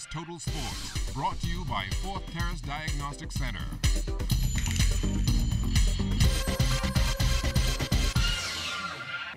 ZNS Total Sports, brought to you by Fourth Terrace Diagnostic Center.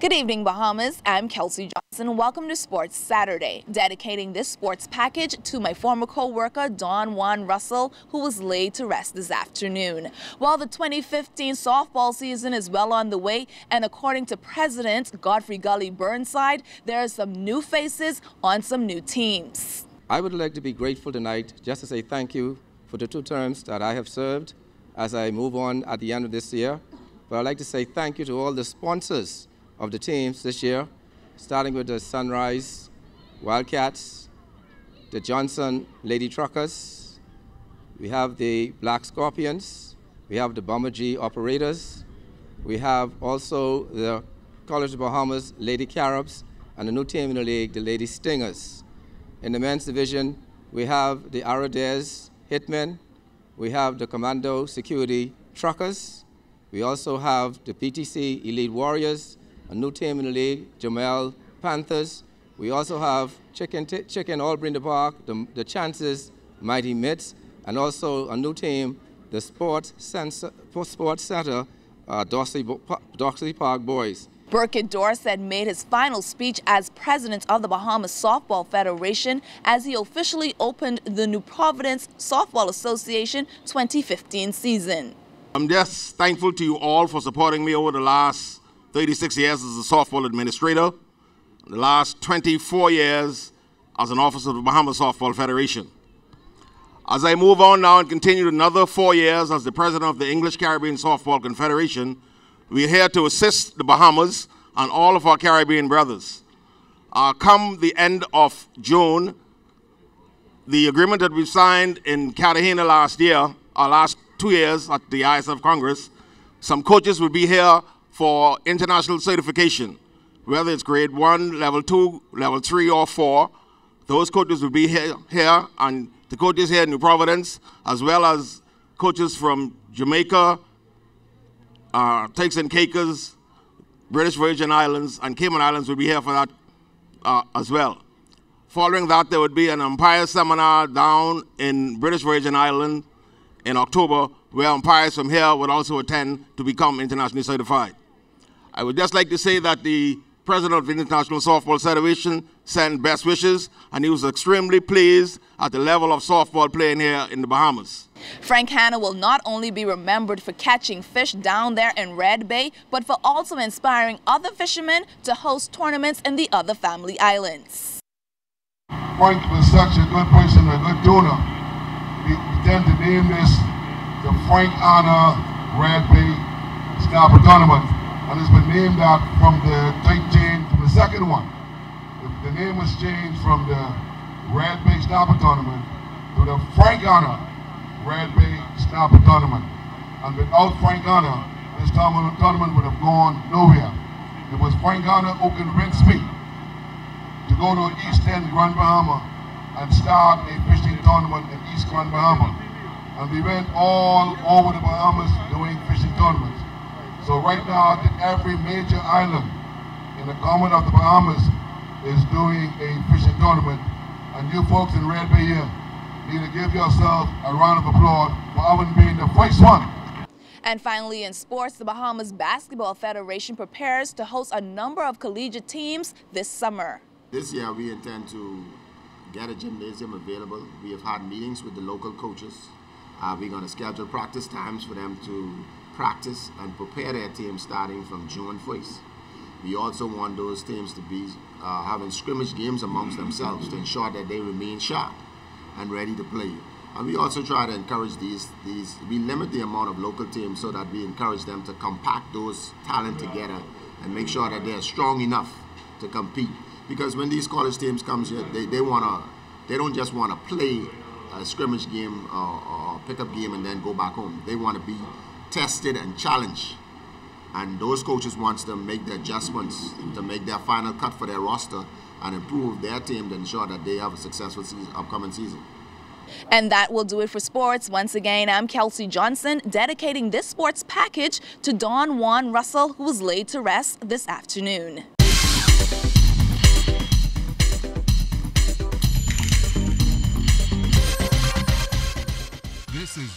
Good evening, Bahamas. I'm Kelsey Johnson. Welcome to Sports Saturday, dedicating this sports package to my former co-worker, Don Juan Russell, who was laid to rest this afternoon. Well, the 2015 softball season is well on the way, and according to President Godfrey Gully Burnside, there are some new faces on some new teams. I would like to be grateful tonight just to say thank you for the 2 terms that I have served as I move on at the end of this year. But I'd like to say thank you to all the sponsors of the teams this year, starting with the Sunrise Wildcats, the Johnson Lady Truckers, we have the Black Scorpions, we have the Bomber G Operators, we have also the College of Bahamas Lady Caribs, and the new team in the league, the Lady Stingers. In the men's division, we have the Aradares Hitmen, we have the Commando Security Truckers, we also have the PTC Elite Warriors, a new team in the league, Jamel Panthers. We also have Chicken Aubrey in the Park, the Chances Mighty Mitts, and also a new team, the Sports Center, Doxley Park Boys. Burkett Dorset made his final speech as president of the Bahamas Softball Federation as he officially opened the New Providence Softball Association 2015 season. I'm just thankful to you all for supporting me over the last 36 years as a softball administrator, the last 24 years as an officer of the Bahamas Softball Federation. As I move on now and continue another 4 years as the president of the English Caribbean Softball Confederation, we're here to assist the Bahamas and all of our Caribbean brothers. Come the end of June, the agreement that we signed in Cartagena last 2 years at the ISF Congress, some coaches will be here for international certification, whether it's grade 1, level 2, level 3, or 4. Those coaches will be here, and the coaches here in New Providence, as well as coaches from Jamaica, Turks and Caicos, British Virgin Islands, and Cayman Islands will be here for that as well. Following that, there would be an umpire seminar down in British Virgin Islands in October, where umpires from here would also attend to become internationally certified. I would just like to say that the president of the International Softball Federation sent best wishes, and he was extremely pleased at the level of softball playing here in the Bahamas. Frank Hanna will not only be remembered for catching fish down there in Red Bay, but for also inspiring other fishermen to host tournaments in the other family islands. Frank was such a good person, a good donor. We tend to name this the Frank Hanna Red Bay Snapper Tournament. And it's been named that from the second one. The name was changed from the Red Bay Snapper Tournament to the Frank Hanna Red Bay Snapper Tournament. And without Frank Hanna, this tournament would have gone nowhere. It was Frank Hanna who convinced me to go to East End, Grand Bahama, and start a fishing tournament in East Grand Bahama. And we went all over the Bahamas doing fishing tournaments. So right now, every major island in the Commonwealth of the Bahamas is doing a fishing tournament. And you folks in Red Bay here need to give yourself a round of applause for having been the first one. And finally, in sports, the Bahamas Basketball Federation prepares to host a number of collegiate teams this summer. This year, we intend to get a gymnasium available. We have had meetings with the local coaches. We're going to schedule practice times for them to practice and prepare their team starting from June 1st. We also want those teams to be having scrimmage games amongst themselves to ensure that they remain sharp and ready to play. And we also try to encourage we limit the amount of local teams so that we encourage them to compact those talent together and make sure that they're strong enough to compete. Because when these college teams come here, they don't just want to play a scrimmage game or pickup game and then go back home. They want to be tested and challenged, and those coaches want to make the adjustments to make their final cut for their roster and improve their team to ensure that they have a successful upcoming season. And that will do it for sports. Once again, I'm Kelsey Johnson, dedicating this sports package to Don Juan Russell, who was laid to rest this afternoon.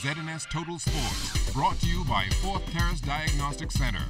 ZNS Total Sports, brought to you by Fourth Terrace Diagnostic Center.